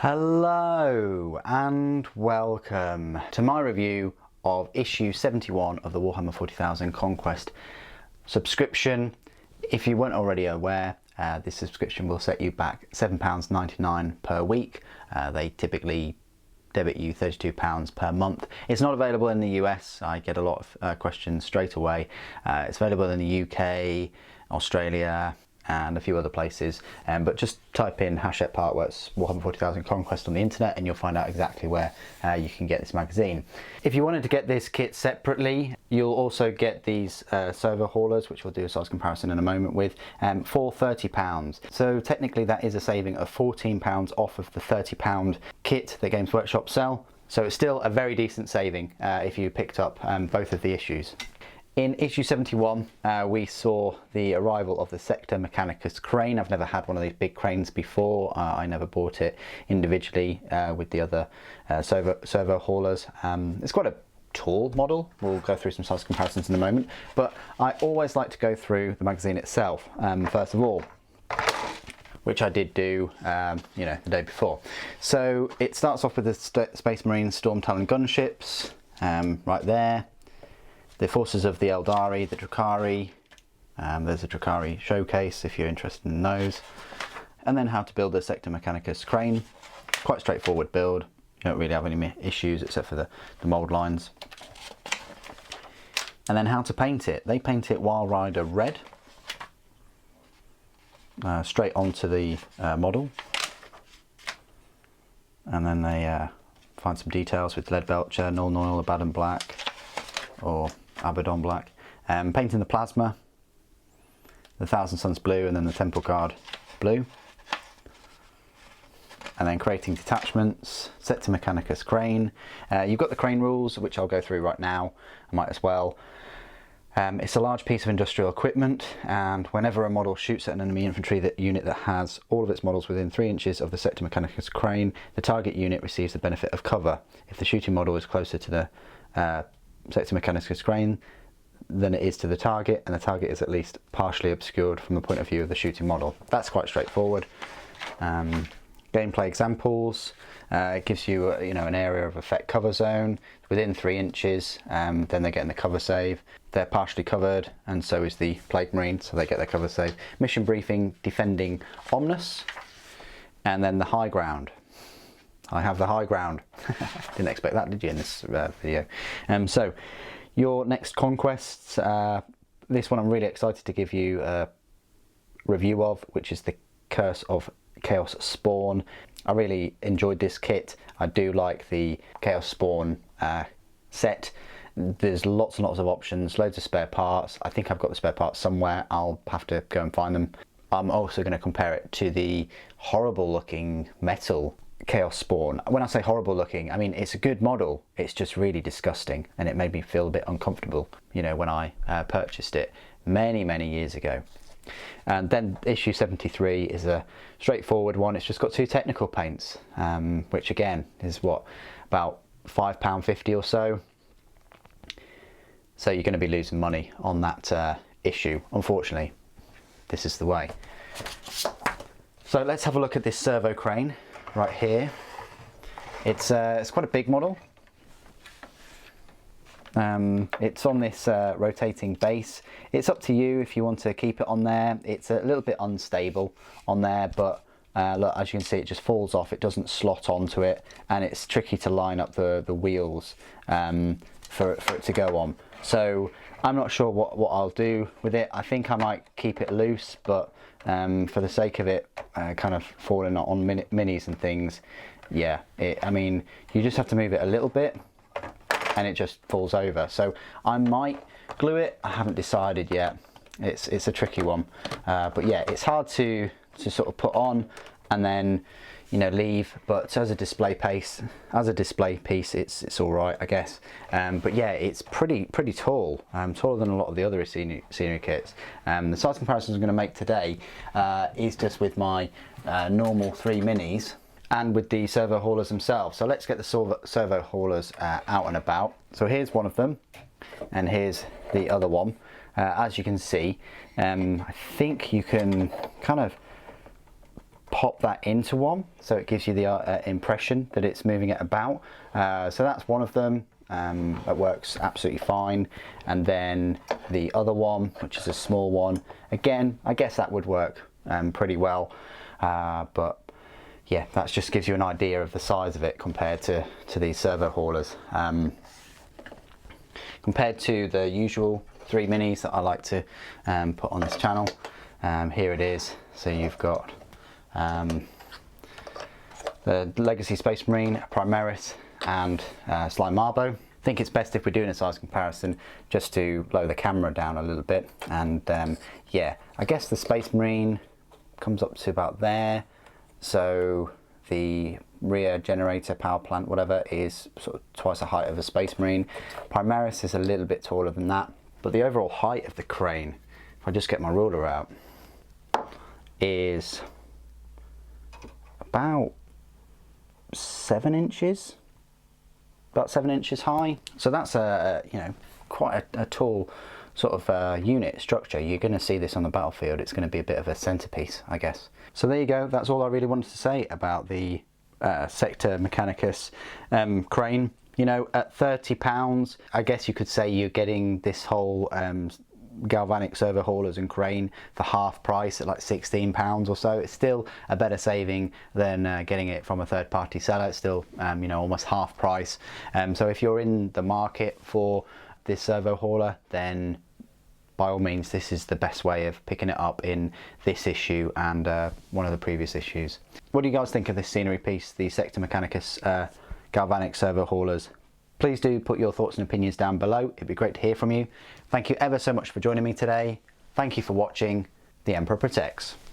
Hello and welcome to my review of issue 71 of the Warhammer 40,000 Conquest subscription. If you weren't already aware, this subscription will set you back £7.99 per week. They typically debit you £32 per month. It's not available in the US. I get a lot of questions straight away. It's available in the UK, Australia, and a few other places, but just type in hatchett partworks Warhammer 40,000 Conquest on the internet and you'll find out exactly where you can get this magazine. If you wanted to get this kit separately, you'll also get these servo haulers, which we'll do a size comparison in a moment with, for £30. So technically that is a saving of £14 off of the £30 kit that Games Workshop sell. So it's still a very decent saving if you picked up both of the issues. In issue 71, we saw the arrival of the Sector Mechanicus crane. I've never had one of these big cranes before. I never bought it individually with the other servo haulers. It's quite a tall model. We'll go through some size comparisons in a moment, but I always like to go through the magazine itself first of all, which I did do the day before. So it starts off with the Space Marine Storm Talon gunships right there. The forces of the Eldari, the Drukhari, there's a Drukhari showcase if you're interested in those. And then how to build a Sector Mechanicus crane. Quite straightforward build. You don't really have any issues except for the mould lines. And then how to paint it. They paint it Wild Rider red. Straight onto the model. And then they find some details with Leadbelcher, Null Noil, Abaddon Black, or Abaddon Black, painting the plasma, the Thousand Suns blue, and then the Temple Guard blue, and then creating detachments, Sector Mechanicus crane. You've got the crane rules, which I'll go through right now. I might as well. It's a large piece of industrial equipment, and whenever a model shoots at an enemy infantry unit that has all of its models within 3 inches of the Sector Mechanicus crane, the target unit receives the benefit of cover. If the shooting model is closer to the Sector Mechanicus crane than it is to the target, and the target is at least partially obscured from the point of view of the shooting model. That's quite straightforward. Gameplay examples. It gives you an area of effect cover zone within 3 inches. Then they're getting the cover save. They're partially covered, and so is the Plague Marine, so they get their cover save. Mission briefing, defending Omnus, and then the high ground. I have the high ground. Didn't expect that, did you, in this video? So, your next conquests. This one I'm really excited to give you a review of, which is the Curse of Chaos Spawn. I really enjoyed this kit. I do like the Chaos Spawn set. There's lots and lots of options, loads of spare parts. I think I've got the spare parts somewhere. I'll have to go and find them. I'm also going to compare it to the horrible looking metal Chaos Spawn. When I say horrible looking, I mean it's a good model, it's just really disgusting, and it made me feel a bit uncomfortable, when I purchased it many years ago. And then issue 73 is a straightforward one. It's just got 2 technical paints, which again is about £5.50 or so. So you're going to be losing money on that issue, unfortunately. This is the way. So let's have a look at this servo crane right here. It's quite a big model. It's on this rotating base. It's up to you if you want to keep it on there. It's a little bit unstable on there, but look, as you can see, it just falls off. It doesn't slot onto it, and it's tricky to line up the wheels for it to go on. So I'm not sure what I'll do with it. I think I might keep it loose, but for the sake of it kind of falling on minis and things, yeah, I mean, you just have to move it a little bit and it just falls over. So I might glue it. I haven't decided yet. It's a tricky one, but yeah, it's hard to sort of put on and then leave, but as a display piece, it's all right, I guess. But yeah, it's pretty tall, taller than a lot of the other scenery kits. The size comparison I'm going to make today is just with my normal 3 minis and with the servo haulers themselves. So let's get the servo haulers out and about. So here's one of them, and here's the other one. As you can see, I think you can kind of pop that into one, so it gives you the impression that it's moving it about. So that's one of them. That works absolutely fine. And then the other one, which is a small one, again, I guess that would work pretty well. But yeah, that just gives you an idea of the size of it compared to these servo haulers. Compared to the usual 3 minis that I like to put on this channel, here it is. So you've got the Legacy Space Marine, Primaris, and Slime Marbo. I think it's best if we're doing a size comparison just to lower the camera down a little bit. And yeah, I guess the Space Marine comes up to about there. So the rear generator, power plant, whatever, is sort of twice the height of a Space Marine. Primaris is a little bit taller than that. But the overall height of the crane, if I just get my ruler out, is about 7 inches. About 7 inches high. So that's quite a tall sort of unit structure. You're going to see this on the battlefield. It's going to be a bit of a centerpiece, I guess. So there you go. That's all I really wanted to say about the Sector Mechanicus crane. You know, at £30, I guess you could say you're getting this whole galvanic servo haulers and crane for half price at like £16 or so. It's still a better saving than getting it from a third-party seller. It's still you know, almost half price. So if you're in the market for this servo hauler, then by all means this is the best way of picking it up in this issue and one of the previous issues. What do you guys think of this scenery piece, the Sector Mechanicus galvanic servo haulers? Please do put your thoughts and opinions down below. It'd be great to hear from you. Thank you ever so much for joining me today. Thank you for watching. The Emperor protects.